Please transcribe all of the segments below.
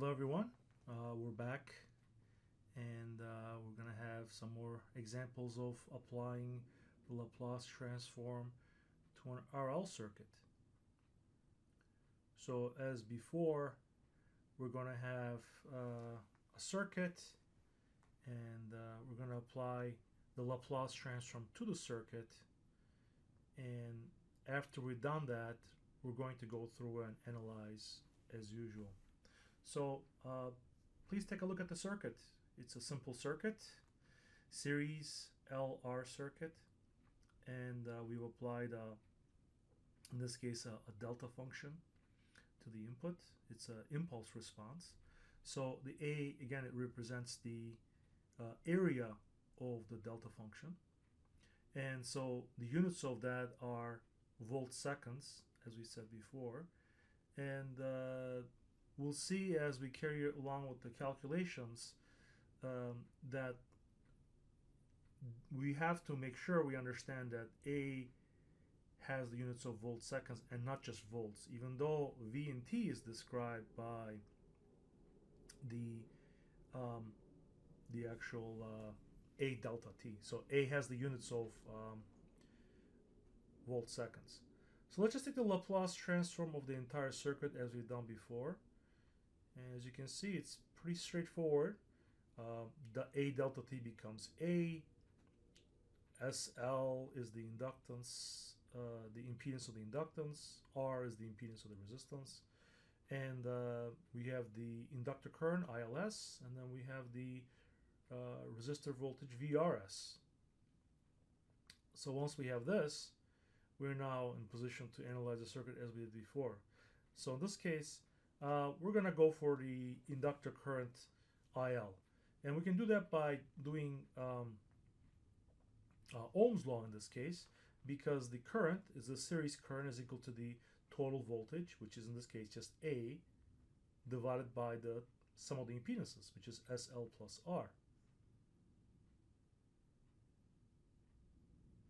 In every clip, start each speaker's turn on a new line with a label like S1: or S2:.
S1: Hello everyone, we're back and we're going to have some more examples of applying the Laplace transform to an RL circuit. So as before, we're going to have a circuit and we're going to apply the Laplace transform to the circuit, and after we've done that, we're going to go through and analyze as usual. So please take a look at the circuit. It's a simple circuit, series LR circuit, and we've applied, in this case, a delta function to the input. It's an impulse response. So the A, again, it represents the area of the delta function. And so the units of that are volt seconds, as we said before. And we'll see as we carry along with the calculations that we have to make sure we understand that A has the units of volt seconds and not just volts, even though V and T is described by the actual A delta T. So A has the units of volt seconds. So let's just take the Laplace transform of the entire circuit as we've done before. And as you can see, it's pretty straightforward. The A delta T becomes A. SL is the inductance, the impedance of the inductance. R is the impedance of the resistance. And we have the inductor current, ILS, and then we have the resistor voltage, VRS. So once we have this, we're now in position to analyze the circuit as we did before. So in this case, we're going to go for the inductor current IL. And we can do that by doing Ohm's law in this case, because the current is the series current is equal to the total voltage, which is in this case just A, divided by the sum of the impedances, which is SL plus R.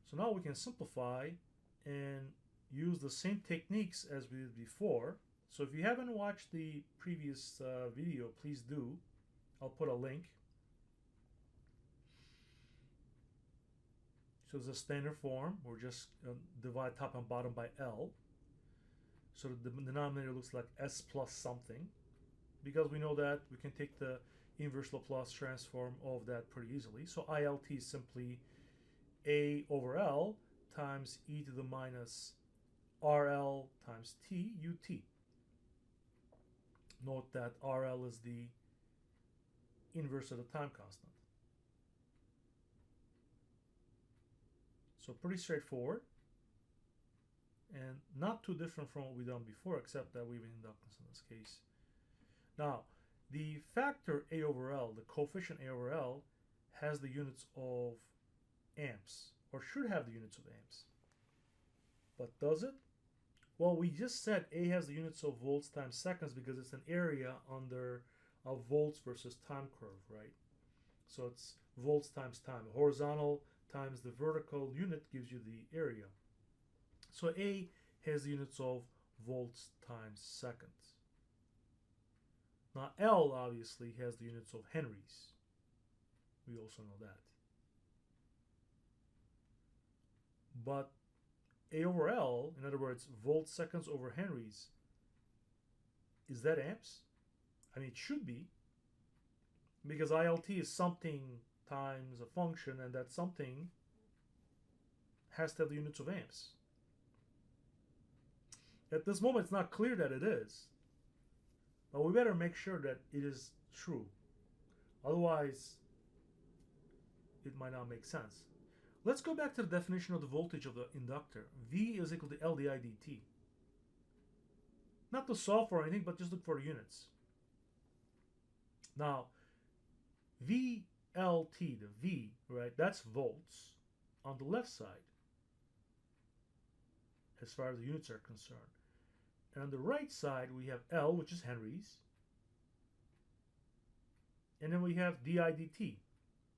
S1: So now we can simplify and use the same techniques as we did before. So if you haven't watched the previous video, please do. I'll put a link. So it's a standard form. We'll just divide top and bottom by L. So the denominator looks like S plus something. Because we know that, we can take the inverse Laplace transform of that pretty easily. So ILT is simply A over L times e to the minus RL times T UT. Note that RL is the inverse of the time constant. So pretty straightforward and not too different from what we've done before, except that we have an inductance in this case. Now, the factor A over L, the coefficient A over L, has the units of amps, or should have the units of amps. But does it? Well, we just said A has the units of volts times seconds because it's an area under a volts versus time curve, right? So it's volts times time. The horizontal times the vertical unit gives you the area. So A has the units of volts times seconds. Now L obviously has the units of henries. We also know that. But A over L, in other words, volts seconds over henries, is that amps? I mean, it should be, because ILT is something times a function, and that something has to have the units of amps. At this moment, it's not clear that it is, but we better make sure that it is true. Otherwise, it might not make sense. Let's go back to the definition of the voltage of the inductor. V is equal to L di dt. Not to solve for anything, but just look for the units. Now, VLT, the V, right, that's volts on the left side, as far as the units are concerned. And on the right side, we have L, which is henries. And then we have di dt,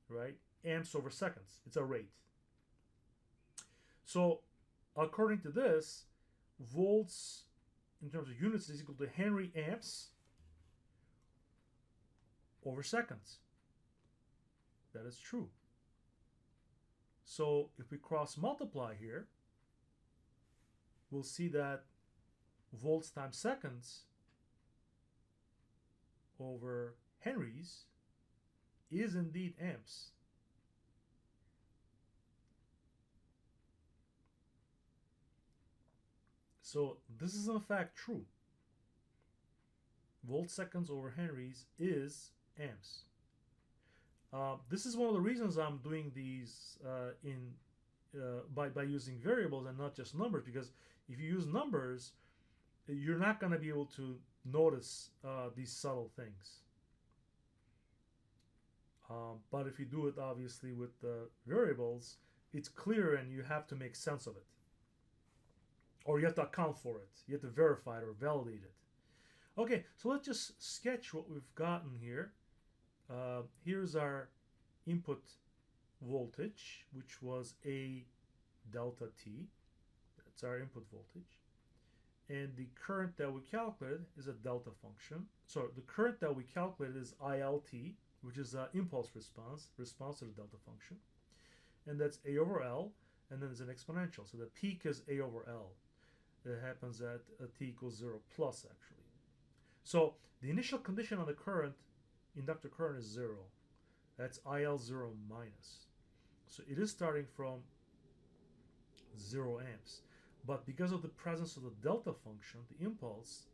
S1: right? Amps over seconds. It's a rate. So according to this, volts in terms of units is equal to Henry amps over seconds. That is true. So if we cross multiply here, we'll see that volts times seconds over henries is indeed amps. So this is in fact true. Volt seconds over henries is amps. This is one of the reasons I'm doing these by using variables and not just numbers, because if you use numbers, you're not going to be able to notice these subtle things. But if you do it obviously with the variables, it's clear and you have to make sense of it. Or you have to account for it. You have to verify it or validate it. Okay, so let's just sketch what we've gotten here. Here's our input voltage, which was A delta T. That's our input voltage. And the current that we calculated is a delta function. So the current that we calculated is ILT, which is an impulse response to the delta function. And that's A over L, and then there's an exponential. So the peak is A over L. It happens at T equals 0 plus, actually. So the initial condition on the current, inductor current, is 0. That's IL0 minus. So it is starting from 0 amps. But because of the presence of the delta function, the impulse,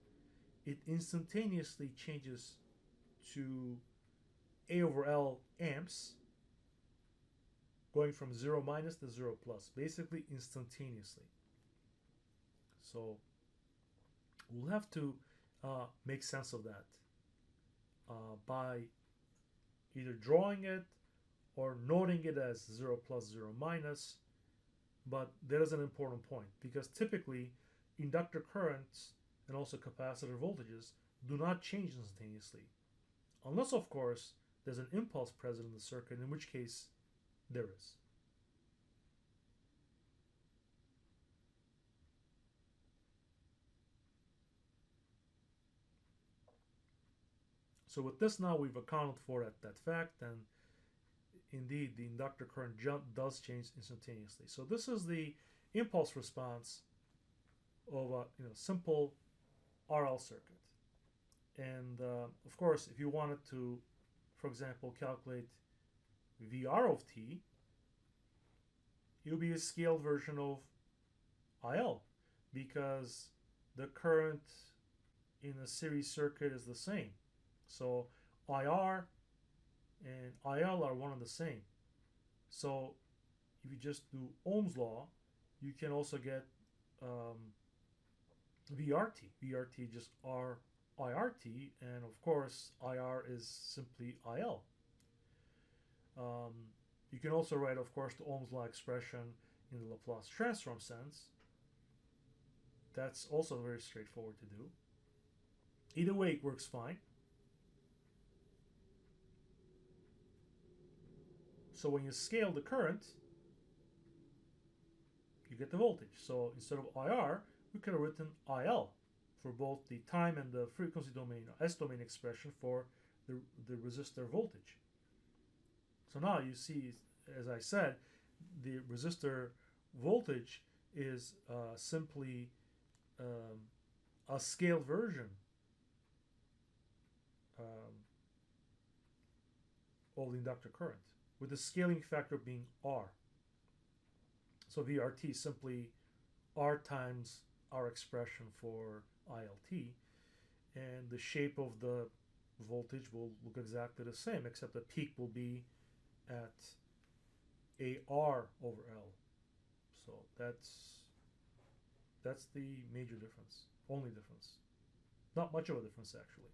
S1: it instantaneously changes to A over L amps, going from 0 minus to 0 plus, basically instantaneously. So we'll have to make sense of that by either drawing it or noting it as 0 plus 0 minus. But that is an important point, because typically inductor currents and also capacitor voltages do not change instantaneously, unless of course there's an impulse present in the circuit, in which case there is. So with this now we've accounted for that fact, and indeed the inductor current does change instantaneously. So this is the impulse response of a simple RL circuit. And of course, if you wanted to, for example, calculate VR of t, it would be a scaled version of IL, because the current in a series circuit is the same. So IR and IL are one and the same. So if you just do Ohm's law, you can also get VRT. VRT just R IRT, and of course IR is simply IL. You can also write, of course, the Ohm's law expression in the Laplace transform sense. That's also very straightforward to do. Either way, it works fine. So when you scale the current, you get the voltage. So instead of IR, we could have written IL for both the time and the frequency domain, or S domain expression for the resistor voltage. So now you see, as I said, the resistor voltage is simply a scaled version of the inductor current, with the scaling factor being R. So VRT is simply R times our expression for ILT, and the shape of the voltage will look exactly the same, except the peak will be at AR over L. So that's the major difference, only difference. Not much of a difference, actually.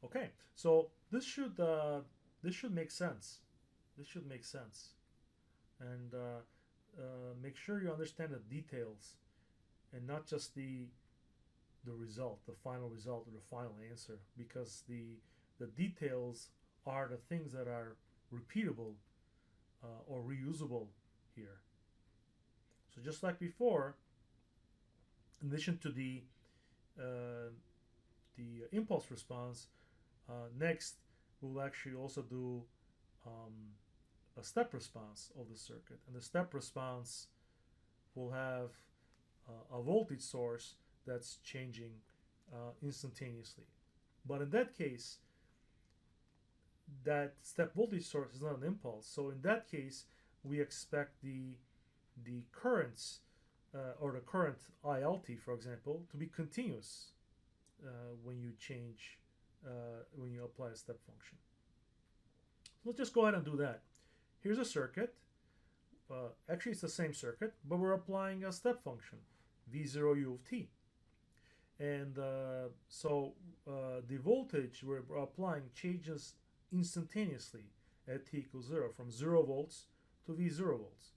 S1: Okay, so this should make sense. This should make sense, and make sure you understand the details, and not just the result, the final result or the final answer, because the details are the things that are repeatable or reusable here. So just like before, in addition to uh, the impulse response, next we'll actually also do um, a step response of the circuit, and the step response will have a voltage source that's changing instantaneously. But in that case, that step voltage source is not an impulse. So in that case, we expect the currents or the current ILT, for example, to be continuous when you change when you apply a step function. So let's just go ahead and do that. Here's a circuit. Actually, it's the same circuit, but we're applying a step function, V0 u of t. And the voltage we're applying changes instantaneously at t equals 0, from 0 volts to V0 volts.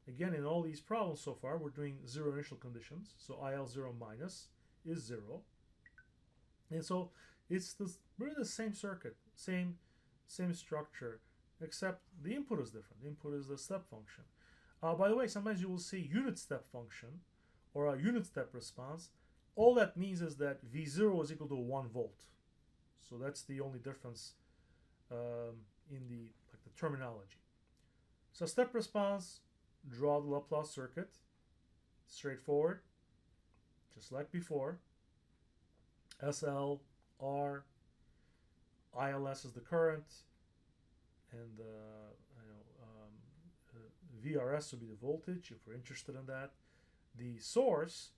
S1: Again, in all these problems so far, we're doing zero initial conditions. So IL0 minus is 0. And so it's really the same circuit, same structure, except the input is different. The input is the step function. By the way, sometimes you will see unit step function or a unit step response. All that means is that V0 is equal to 1 volt. So that's the only difference in the terminology. So step response, draw the Laplace circuit, straightforward, just like before. SL, R, ILS is the current, and VRS will be the voltage if we're interested in that. The source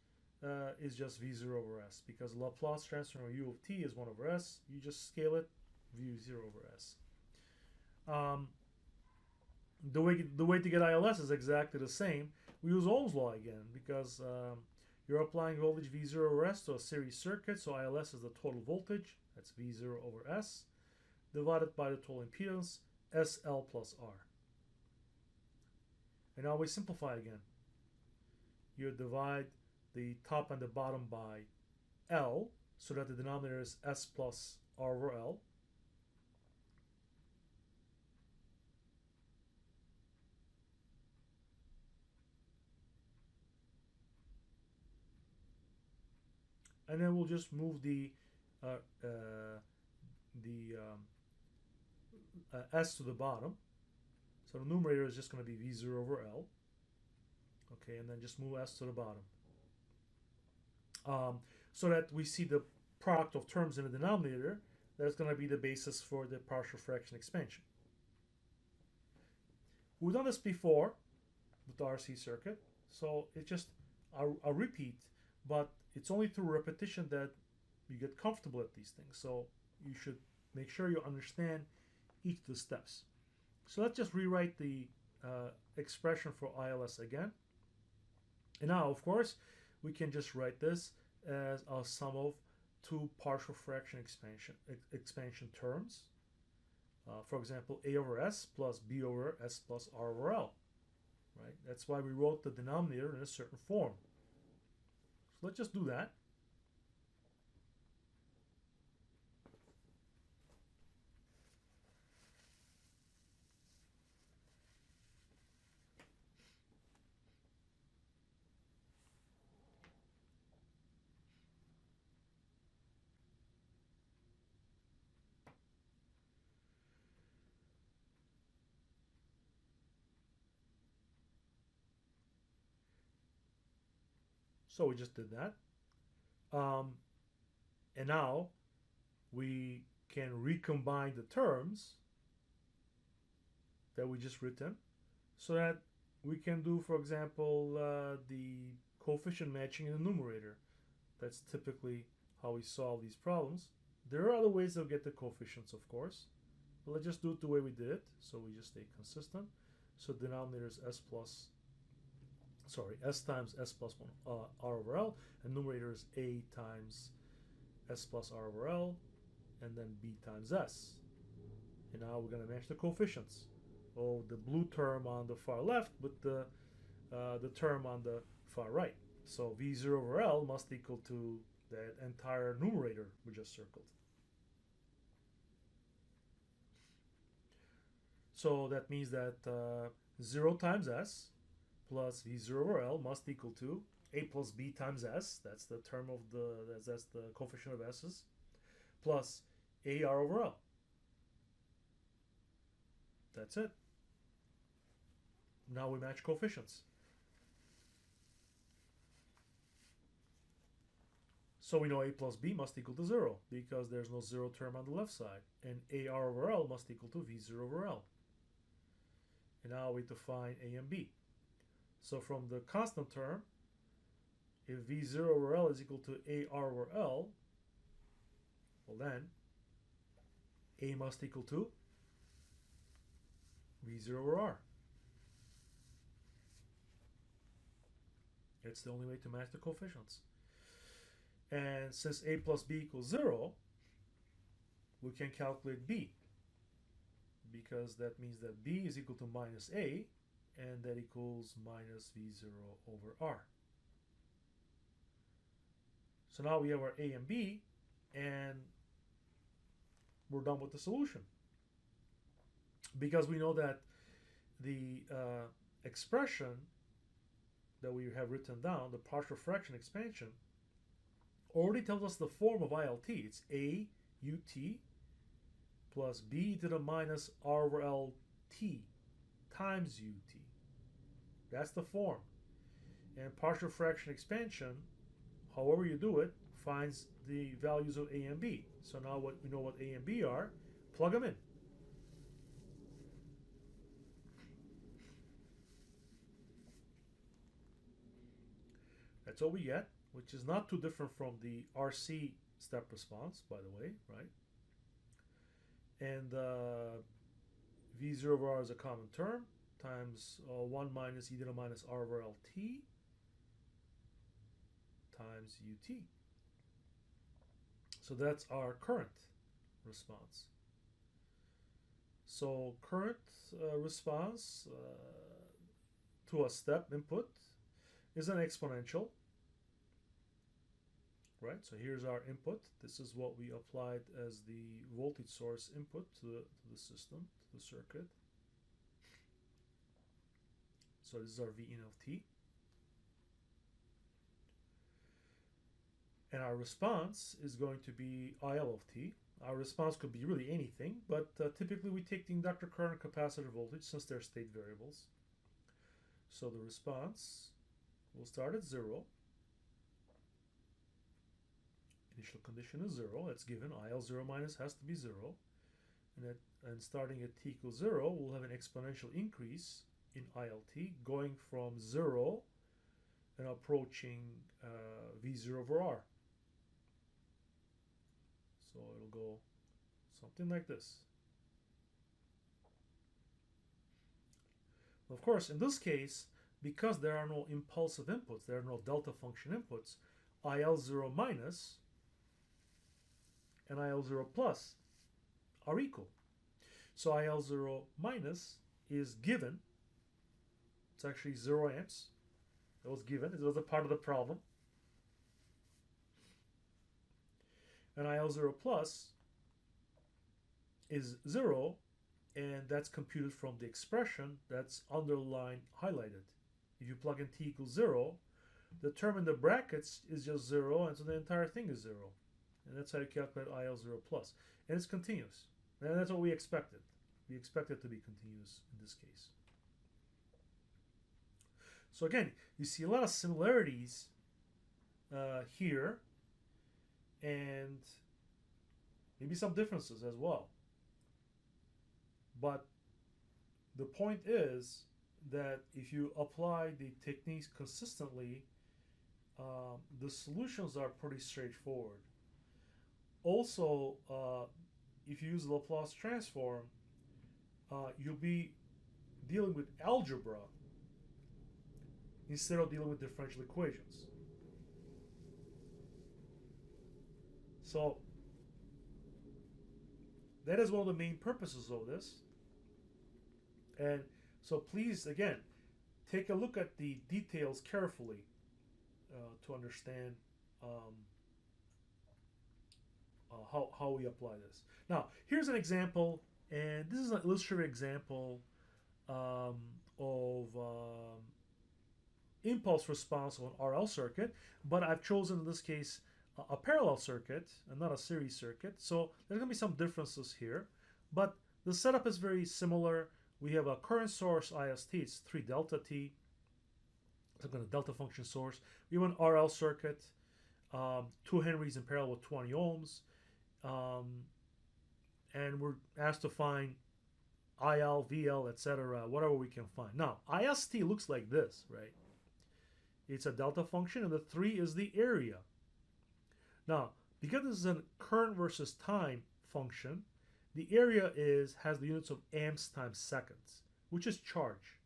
S1: is just V0 over S, because Laplace transform of U of t is 1 over S. You just scale it, V0 over S. The way to get ILS is exactly the same. We use Ohm's law again, because you're applying voltage V0 over S to a series circuit, so ILS is the total voltage, that's V0 over S, divided by the total impedance, SL plus R. And now we simplify again. You divide the top and the bottom by L, so that the denominator is S plus R over L. And then we'll just move the S to the bottom. So the numerator is just going to be V0 over L. Okay, and then just move S to the bottom. So that we see the product of terms in the denominator. That's going to be the basis for the partial fraction expansion. We've done this before with the RC circuit, so it's just a repeat, but it's only through repetition that you get comfortable at these things. So you should make sure you understand each of the steps. So let's just rewrite the expression for ILS again. And now, of course, we can just write this as a sum of two partial fraction expansion terms. For example, A over S plus B over S plus R over L. Right? That's why we wrote the denominator in a certain form. So let's just do that. So we just did that. And now we can recombine the terms that we just written so that we can do, for example, the coefficient matching in the numerator. That's typically how we solve these problems. There are other ways to get the coefficients, of course, but let's just do it the way we did it, so we just stay consistent. So denominator is S times S plus 1 R over L, and numerator is A times S plus R over L, and then B times S. And now we're going to match the coefficients. Oh, the blue term on the far left with the term on the far right. So V0 over L must equal to that entire numerator we just circled. So that means that 0 times s plus v0 over L must equal to a plus b times s. That's the term of that's the coefficient of s's, plus ar over L. That's it. Now we match coefficients. So we know a plus b must equal to 0 because there's no 0 term on the left side. And ar over L must equal to v0 over L. And now we define a and b. So from the constant term, if v0 over L is equal to ar over L, well then a must equal to v0 over r. It's the only way to match the coefficients. And since a plus b equals 0, we can calculate b, because that means that b is equal to minus a, and that equals minus v0 over r. So now we have our a and b, and we're done with the solution. Because we know that the expression that we have written down, the partial fraction expansion, already tells us the form of ILT. It's a ut plus b to the minus r over lt times ut. That's the form. And partial fraction expansion, however you do it, finds the values of a and b. So now we know what a and b are, plug them in. That's what we get, which is not too different from the RC step response, by the way, right? And v0 over r is a common term, times 1 minus e to the minus r over lt times ut. So that's our current response. So current response to a step input is an exponential. Right, so here's our input. This is what we applied as the voltage source input to the system, to the circuit. So this is our Vin of t. And our response is going to be IL of t. Our response could be really anything, but typically we take the inductor current and capacitor voltage since they're state variables. So the response will start at 0. Initial condition is 0. That's given. IL 0 minus has to be 0. And starting at t equals 0, we'll have an exponential increase in ILT going from 0 and approaching v0 over r. So it'll go something like this. Of course, in this case, because there are no impulsive inputs, there are no delta function inputs, IL0 minus and IL0 plus are equal. So IL0 minus is given. It's actually 0 amps. That was given. It was a part of the problem. And IL0 plus is 0, and that's computed from the expression that's underlined, highlighted. If you plug in t equals 0, the term in the brackets is just 0, and so the entire thing is 0. And that's how you calculate IL0 plus. And it's continuous. And that's what we expected. We expect it to be continuous in this case. So again, you see a lot of similarities here, and maybe some differences as well. But the point is that if you apply the techniques consistently, the solutions are pretty straightforward. Also, if you use Laplace Transform, you'll be dealing with algebra instead of dealing with differential equations. So that is one of the main purposes of this. And so please, again, take a look at the details carefully to understand how we apply this. Now, here's an example And this is an illustrative example um, of impulse response on RL circuit, but I've chosen in this case a parallel circuit and not a series circuit. So there's going to be some differences here, but the setup is very similar. We have a current source IST, it's 3 delta T, some kind of delta function source. We have an RL circuit, 2 Henrys in parallel with 20 ohms, um, and we're asked to find IL, VL, etc., whatever we can find. Now, IST looks like this, right? It's a delta function, and the 3 is the area. Now, because this is a current versus time function, the area has the units of amps times seconds, which is charge.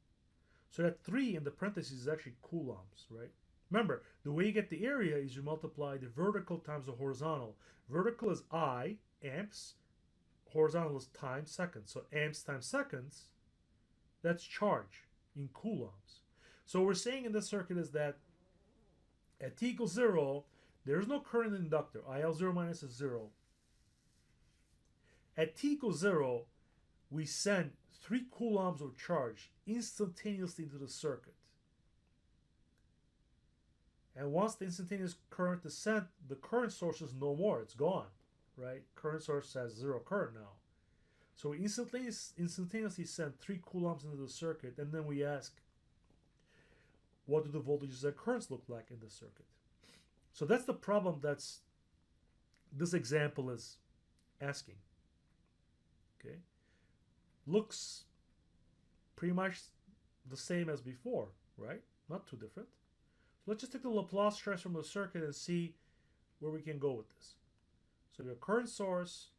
S1: So that 3 in the parentheses is actually coulombs, right? Remember, the way you get the area is you multiply the vertical times the horizontal. Vertical is I, amps. Horizontal is time, seconds. So amps times seconds, that's charge in coulombs. So what we're saying in this circuit is that at t equals 0, there is no current in the inductor. IL 0 minus is 0. At t equals 0, we send 3 coulombs of charge instantaneously into the circuit. And once the instantaneous current is sent, the current source is no more. It's gone, right? Current source has 0 current now. So we instantaneously send 3 coulombs into the circuit, and then we ask, what do the voltages and currents look like in the circuit? So that's the problem that's this example is asking. Okay, looks pretty much the same as before, right? Not too different. So let's just take the Laplace transform of the circuit and see where we can go with this. So we have current source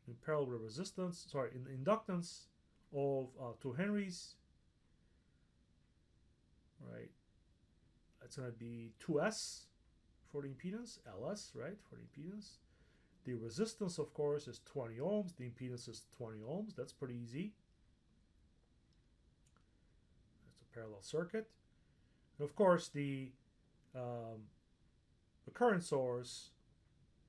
S1: in parallel with resistance, in inductance of 2 Henrys, right? That's going to be 2S for the impedance, LS, right, for the impedance. The resistance, of course, is 20 ohms. The impedance is 20 ohms. That's pretty easy. That's a parallel circuit. And of course, the current source,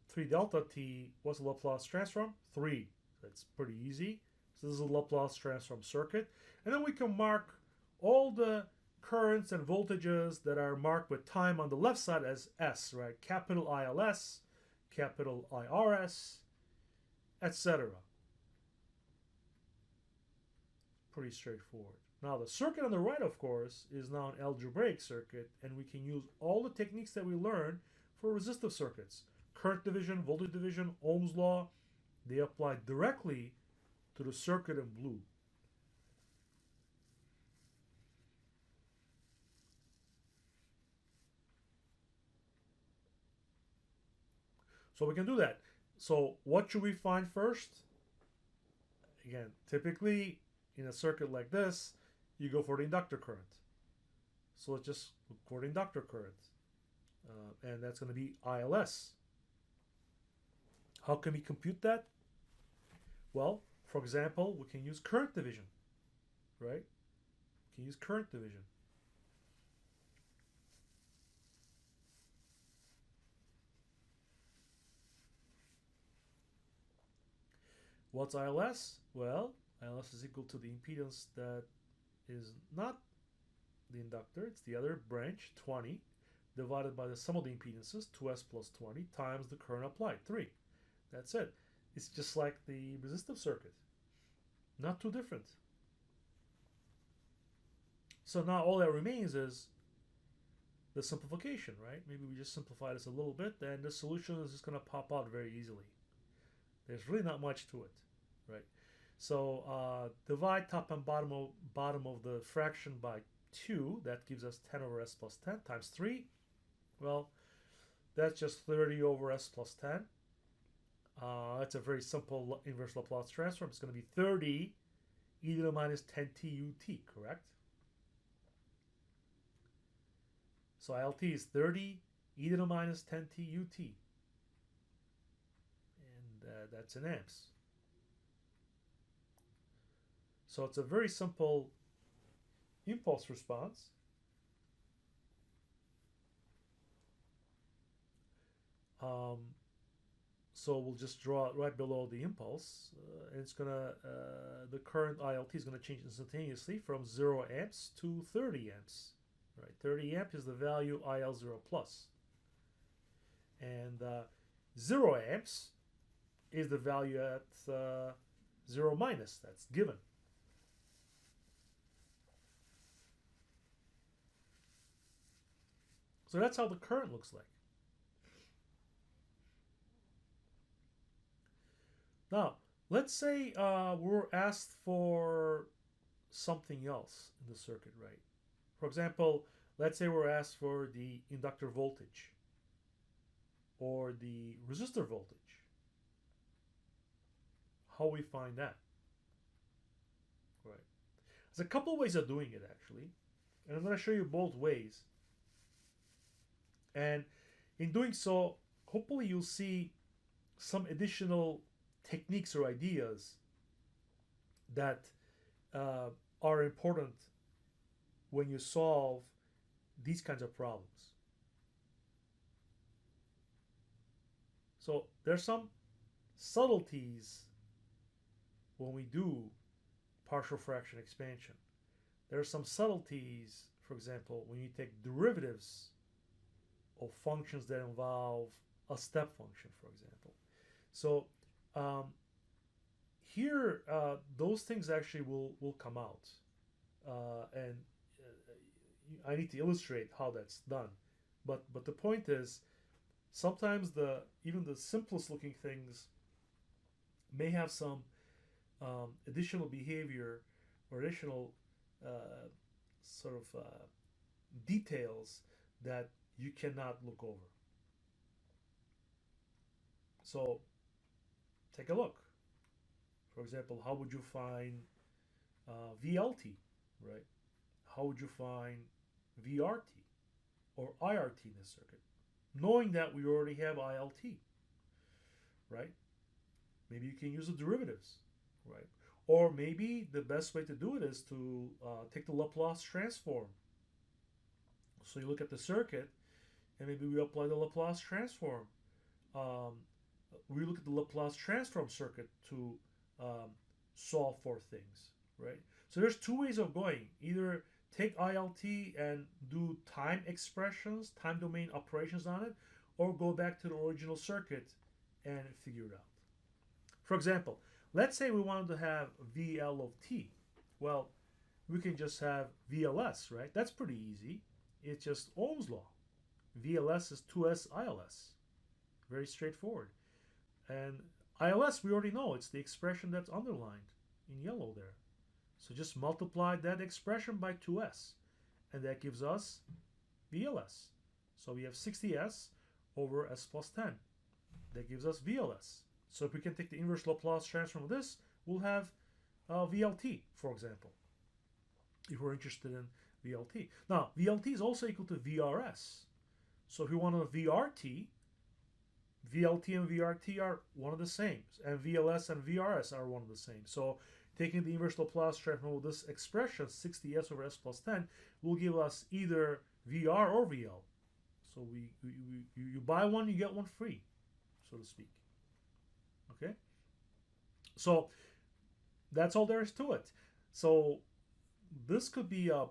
S1: 3 delta T, what's the Laplace transform? 3. That's pretty easy. So this is a Laplace transform circuit. And then we can mark all the currents and voltages that are marked with time on the left side as S, right? Capital ILS, capital IRS, etc. Pretty straightforward. Now the circuit on the right, of course, is now an algebraic circuit, and we can use all the techniques that we learned for resistive circuits. Current division, voltage division, Ohm's law, they apply directly to the circuit in blue. So we can do that. So what should we find first? Again, typically in a circuit like this, you go for the inductor current. So let's just look for the inductor current. And that's going to be ILS. How can we compute that? Well, for example, we can use current division, right? We can use current division. What's ILS? Well, ILS is equal to the impedance that is not the inductor, it's the other branch, 20, divided by the sum of the impedances, 2s plus 20, times the current applied, 3. That's it. It's just like the resistive circuit. Not too different. So now all that remains is the simplification, right? Maybe we just simplify this a little bit, and the solution is just going to pop out very easily. There's really not much to it, right? So divide top and bottom of the fraction by 2. That gives us 10 over s plus 10 times 3. Well, that's just 30 over s plus 10. It's a very simple inverse Laplace transform. It's going to be 30 e to the minus 10t ut, correct? So ILT is 30 e to the minus 10t ut. And that's in amps. So it's a very simple impulse response. So we'll just draw it right below the impulse. And it's gonna the current ILT is gonna change instantaneously from 0 amps to 30 amps. Right, 30 amp is the value IL0 plus, and 0 amps is the value at 0 minus. That's given. So that's how the current looks like. Now, let's say we're asked for something else in the circuit, right? For example, let's say we're asked for the inductor voltage or the resistor voltage. How we find that? Right. There's a couple ways of doing it actually, and I'm going to show you both ways. And in doing so, hopefully you'll see some additional techniques or ideas that are important when you solve these kinds of problems. So there's some subtleties when we do partial fraction expansion. There are some subtleties, for example, when you take derivatives of functions that involve a step function, for example. So here, those things actually will come out. And I need to illustrate how that's done. But the point is, sometimes even the simplest looking things may have some additional behavior or additional sort of details that you cannot look over. So take a look. For example, how would you find VLT, right? How would you find VRT or IRT in this circuit? Knowing that we already have ILT, right? Maybe you can use the derivatives, right? Or maybe the best way to do it is to take the Laplace transform. So you look at the circuit, and maybe we apply the Laplace transform. We look at the Laplace transform circuit to solve for things, right? So there's two ways of going. Either take ILT and do time expressions, time domain operations on it, or go back to the original circuit and figure it out. For example, let's say we wanted to have VL of t. Well, we can just have VLS, right? That's pretty easy. It's just Ohm's law. VLS is 2S ILS. Very straightforward. And ILS, we already know. It's the expression that's underlined in yellow there. So just multiply that expression by 2S. And that gives us VLS. So we have 60S over S plus 10. That gives us VLS. So if we can take the inverse Laplace transform of this, we'll have VLT, for example, if we're interested in VLT. Now, VLT is also equal to VRS. So if we want a VRT, VLT and VRT are one of the same, and VLS and VRS are one of the same. So taking the inverse Laplace transform of this expression, 60S over S plus 10, will give us either VR or VL. So you buy one, you get one free, so to speak. Okay? So that's all there is to it. So this could be a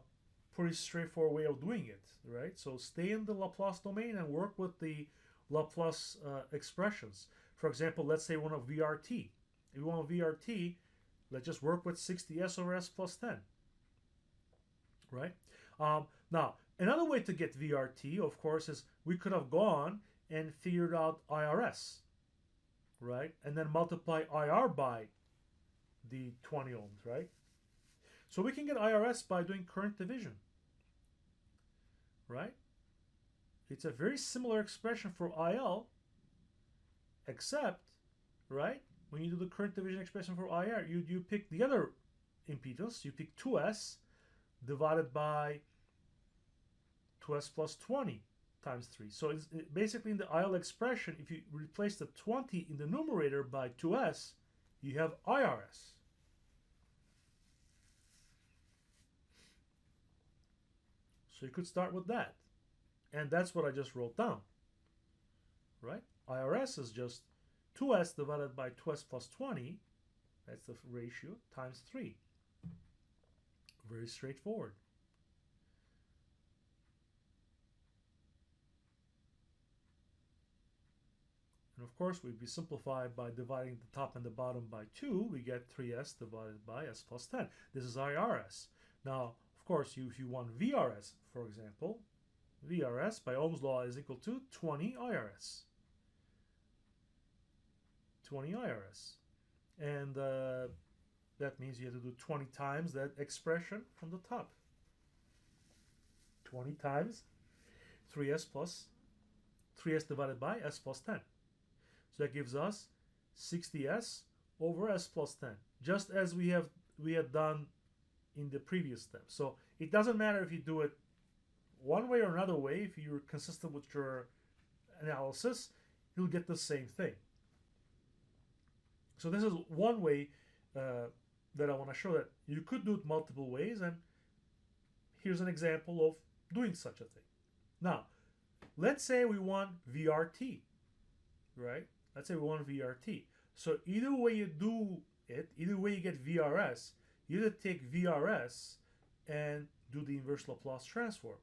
S1: pretty straightforward way of doing it, right? So stay in the Laplace domain and work with the Laplace expressions. For example, let's say we want a VRT. If we want a VRT, let's just work with 60S over S plus 10, right? Now, another way to get VRT, of course, is we could have gone and figured out IRS, right? And then multiply IR by the 20 ohms, right? So we can get IRS by doing current division, right? It's a very similar expression for IL, except, right, when you do the current division expression for IR, you pick the other impedance. You pick 2S divided by 2S plus 20 times 3. So it's basically in the IL expression, if you replace the 20 in the numerator by 2S, you have IRS. So you could start with that. And that's what I just wrote down, right? IRS is just 2s divided by 2s plus 20, that's the ratio, times 3. Very straightforward. And of course, we simplify by dividing the top and the bottom by 2. We get 3s divided by s plus 10. This is IRS. Now, of course, if you want VRS, for example, VRS by Ohm's law is equal to 20 IRS. 20 IRS. And that means you have to do 20 times that expression from the top. 20 times 3s divided by s plus 10. So that gives us 60s over s plus 10, just as we had done in the previous step. So it doesn't matter if you do it one way or another way. If you're consistent with your analysis, you'll get the same thing. So this is one way that I want to show that you could do it multiple ways, and here's an example of doing such a thing. Now, let's say we want VRT, right? Let's say we want VRT. So either way you do it, either way you get VRS, you either take VRS and do the inverse Laplace transform.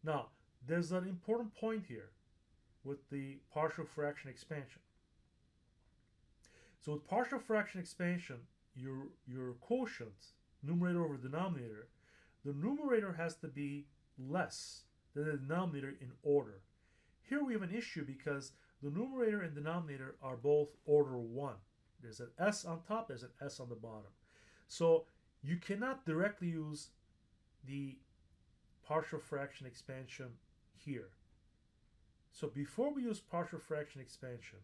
S1: Now, there's an important point here with the partial fraction expansion. So with partial fraction expansion, your quotient, numerator over denominator, the numerator has to be less than the denominator in order. Here we have an issue because the numerator and denominator are both order 1. There's an s on top, there's an s on the bottom. So you cannot directly use the partial fraction expansion here. So before we use partial fraction expansion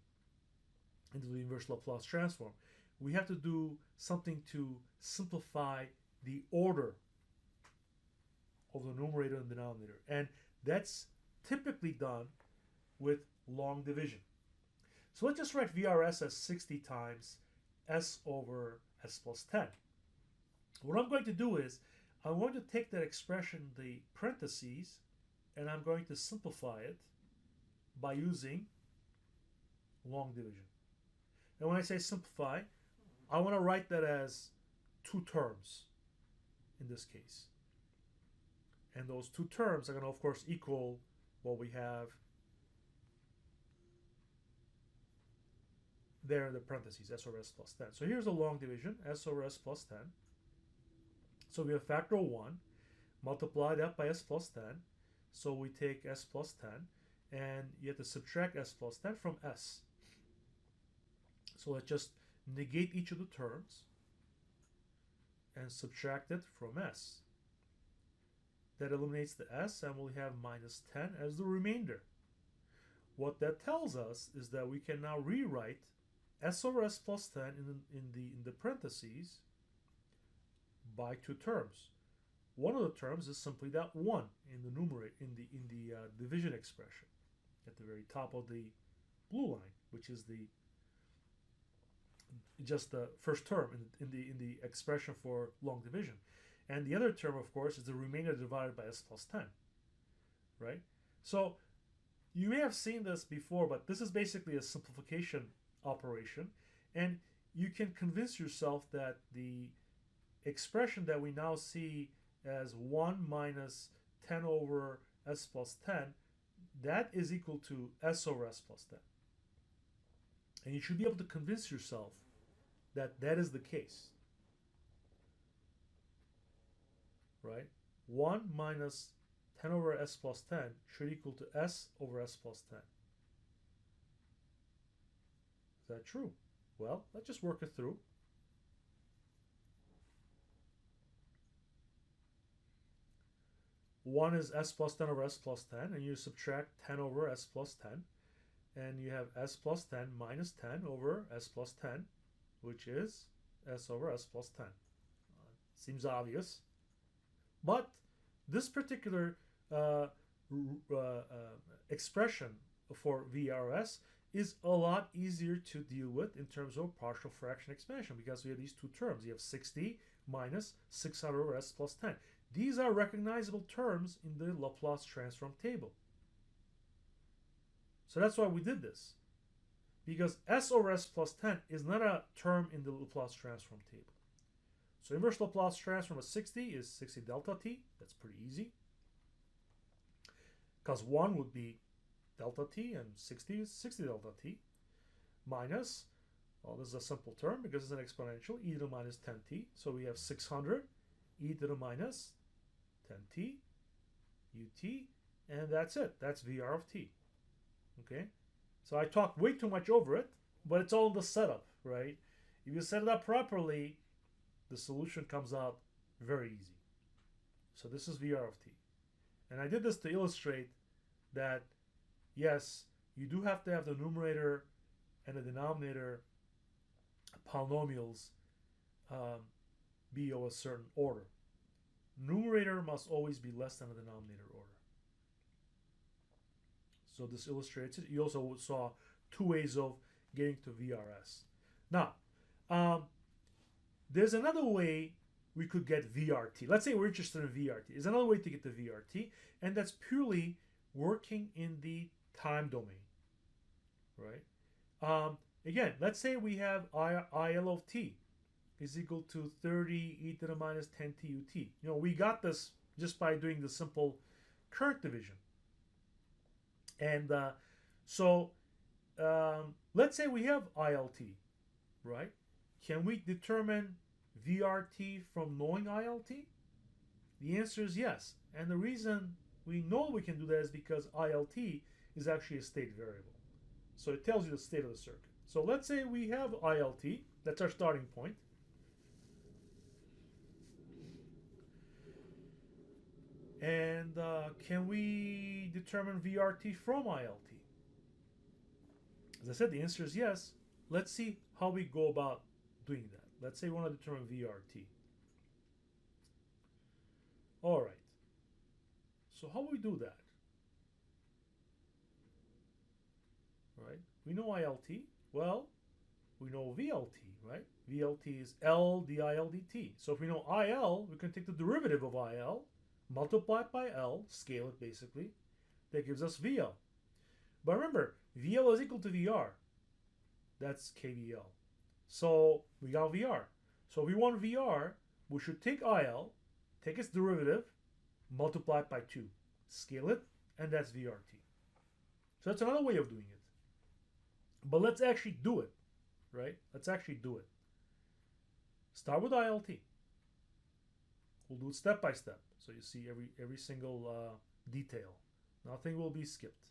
S1: into the inverse Laplace transform, we have to do something to simplify the order of the numerator and denominator. And that's typically done with long division. So let's just write VRS as 60 times s over s plus 10. What I'm going to do is I'm going to take that expression, the parentheses, and I'm going to simplify it by using long division. And when I say simplify, I want to write that as 2 terms in this case. And those 2 terms are going to, of course, equal what we have there in the parentheses, s over s plus 10. So here's the long division, s over s plus 10. So we have factor 1, multiply that by s plus 10. So we take s plus 10, and you have to subtract s plus 10 from s. So let's just negate each of the terms and subtract it from s. That eliminates the s, and we'll have minus 10 as the remainder. What that tells us is that we can now rewrite s over s plus 10 in the parentheses by 2 terms. One of the terms is simply that 1 in the numerator, in the division expression at the very top of the blue line, which is just the first term in the expression for long division. And the other term, of course, is the remainder divided by s plus 10, right? So you may have seen this before, but this is basically a simplification operation, and you can convince yourself that the expression that we now see as 1 minus 10 over s plus 10, that is equal to s over s plus 10. And you should be able to convince yourself that that is the case, right? 1 minus 10 over s plus 10 should equal to s over s plus 10. Is that true? Well, let's just work it through. One is s plus 10 over s plus 10, and you subtract 10 over s plus 10, and you have s plus 10 minus 10 over s plus 10, which is s over s plus 10. Seems obvious. But this particular expression for VRS is a lot easier to deal with in terms of partial fraction expansion, because we have these 2 terms. You have 60 minus 600 over s plus 10. These are recognizable terms in the Laplace transform table. So that's why we did this. because s over s plus 10 is not a term in the Laplace transform table. So inverse Laplace transform of 60 is 60 delta t. That's pretty easy. Because 1 would be delta t and 60 is 60 delta t. Minus, well, this is a simple term because it's an exponential, e to the minus 10t. So we have 600 e to the minus 10t ut, and that's it. That's VR of t. Okay? So I talked way too much over it, but it's all in the setup, right? If you set it up properly, the solution comes out very easy. So this is VR of t. And I did this to illustrate that, yes, you do have to have the numerator and the denominator polynomials be of a certain order. Numerator must always be less than the denominator order. So this illustrates it. You also saw two ways of getting to VRS. Now, there's another way we could get VRT. Let's say we're interested in VRT. There's another way to get to VRT, and that's purely working in the time domain, right? Again, let's say we have IL of t is equal to 30 e to the minus 10 t ut. You know, we got this just by doing the simple current division. And let's say we have ILT, right? Can we determine VRT from knowing ILT? The answer is yes. And the reason we know we can do that is because ILT is actually a state variable. So it tells you the state of the circuit. So let's say we have ILT. That's our starting point. And can we determine VRT from ILT? As I said, the answer is yes. Let's see how we go about doing that. Let's say we want to determine VRT. All right. So how do we do that? Right? We know ILT. Well, we know VLT, right? VLT is L dIL dt. So if we know IL, we can take the derivative of IL, multiply it by L, scale it basically. That gives us VL. But remember, VL is equal to VR. That's KVL. So we got VR. So if we want VR, we should take IL, take its derivative, multiply it by 2, scale it, and that's VRT. So that's another way of doing it. But let's actually do it, right? Let's actually do it. Start with ILT. We'll do it step by step, so you see every single detail. Nothing will be skipped.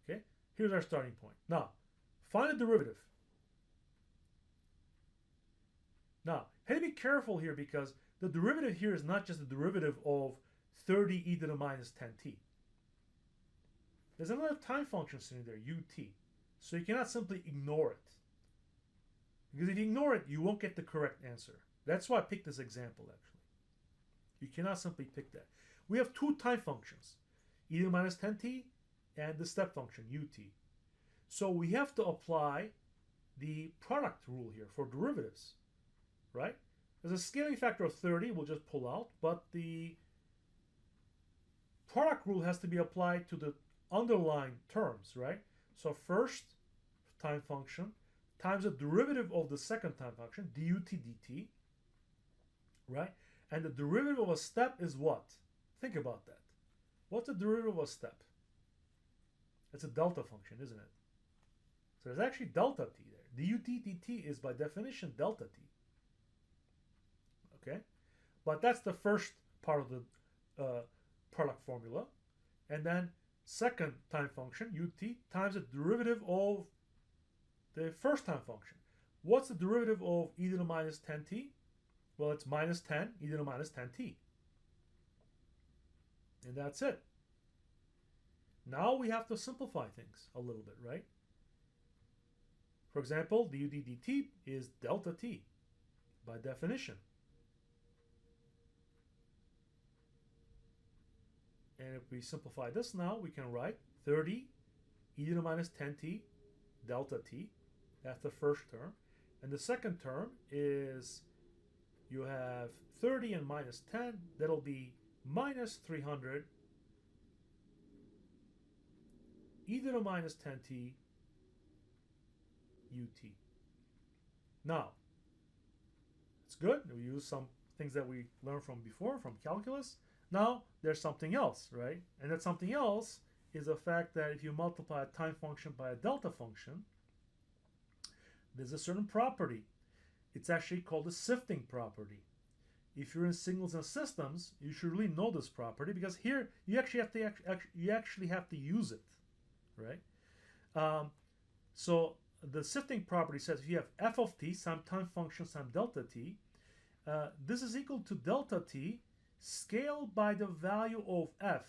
S1: Okay, here's our starting point. Now, find the derivative. Now, have to be careful here because the derivative here is not just the derivative of 30 e to the minus 10t. There's another time function sitting there, ut. So you cannot simply ignore it. Because if you ignore it, you won't get the correct answer. That's why I picked this example, actually. You cannot simply pick that. We have two time functions, e to the minus 10t and the step function, ut. So we have to apply the product rule here for derivatives, right? There's a scaling factor of 30, we'll just pull out, but the product rule has to be applied to the underlying terms, right? So first time function times the derivative of the second time function, dut dt, right? And the derivative of a step is what? Think about that. What's the derivative of a step? It's a delta function, isn't it? So there's actually delta t there. Dut dt is by definition delta t. Okay? But that's the first part of the product formula. And then second time function, ut, times the derivative of the first time function. What's the derivative of e to the minus 10t? Well, it's minus 10 e to the minus 10t. And that's it. Now we have to simplify things a little bit, right? For example, dut dt is delta t by definition. And if we simplify this now, we can write 30 e to the minus 10t delta t. That's the first term. And the second term is you have 30 and minus 10. That'll be minus 300 e to the minus 10t ut. Now, it's good. We use some things that we learned from before, from calculus. Now, there's something else, right? And that something else is the fact that if you multiply a time function by a delta function, there's a certain property. It's actually called the sifting property. If you're in signals and systems, you should really know this property because here you actually have to use it, right? So the sifting property says if you have f of t, some time function, some delta t, this is equal to delta t scaled by the value of f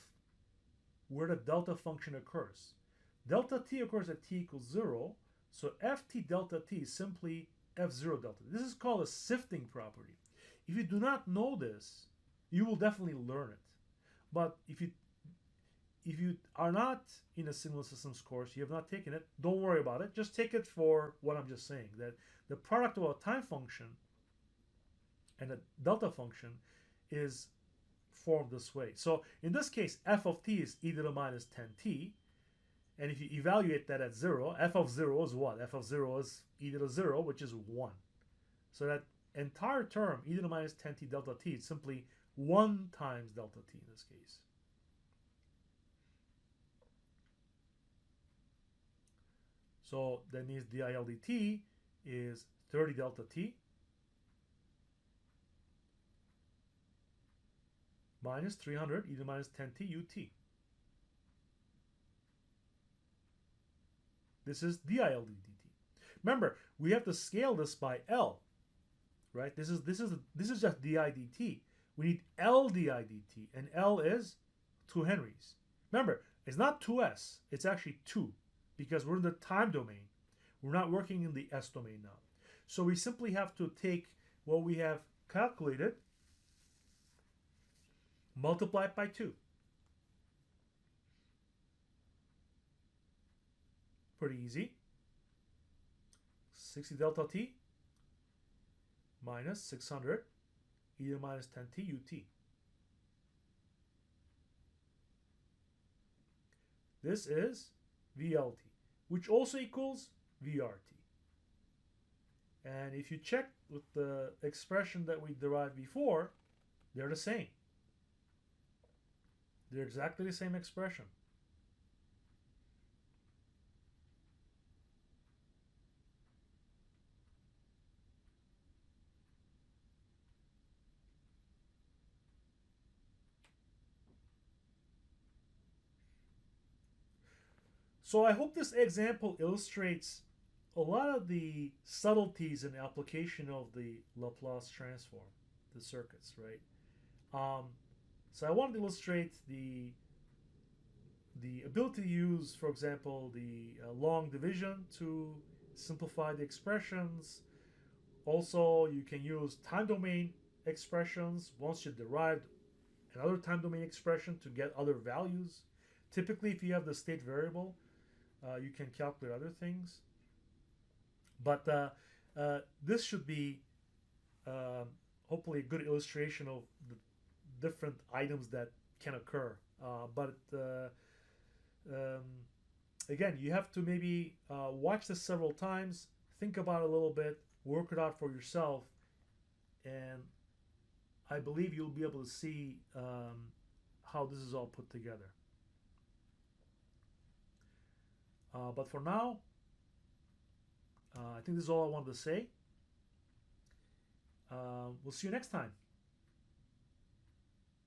S1: where the delta function occurs. Delta t occurs at t equals 0, so ft delta t is simply f0 delta. This is called a sifting property. If you do not know this, you will definitely learn it. But if you are not in a signal systems course, you have not taken it, don't worry about it. Just take it for what I'm just saying, that the product of a time function and a delta function is formed this way. So in this case, f of t is e to the minus 10t. And if you evaluate that at 0, f of 0 is what? F of 0 is e to the 0, which is 1. So that entire term, e to the minus 10t delta t, is simply 1 times delta t in this case. So that means dIL dt is 30 delta t minus 300 e to the minus 10t ut. This is dIL dt. Remember, we have to scale this by L, right? This is just di dt. We need L di dt, and L is 2 henries. Remember, it's not 2s, it's actually 2, because we're in the time domain. We're not working in the s domain now. So we simply have to take what we have calculated, multiply it by 2. Pretty easy. 60 delta t minus 600 e to the minus 10t ut. This is VLT, which also equals VRT. And if you check with the expression that we derived before, they're the same. They're exactly the same expression. So I hope this example illustrates a lot of the subtleties in the application of the Laplace transform, the circuits, right? So I wanted to illustrate the ability to use, for example, the long division to simplify the expressions. Also, you can use time domain expressions once you derived another time domain expression to get other values. Typically, if you have the state variable, you can calculate other things. But this should be hopefully a good illustration of the different items that can occur. Again, you have to maybe watch this several times, think about it a little bit, work it out for yourself, and I believe you'll be able to see how this is all put together. But for now, I think this is all I wanted to say. We'll see you next time.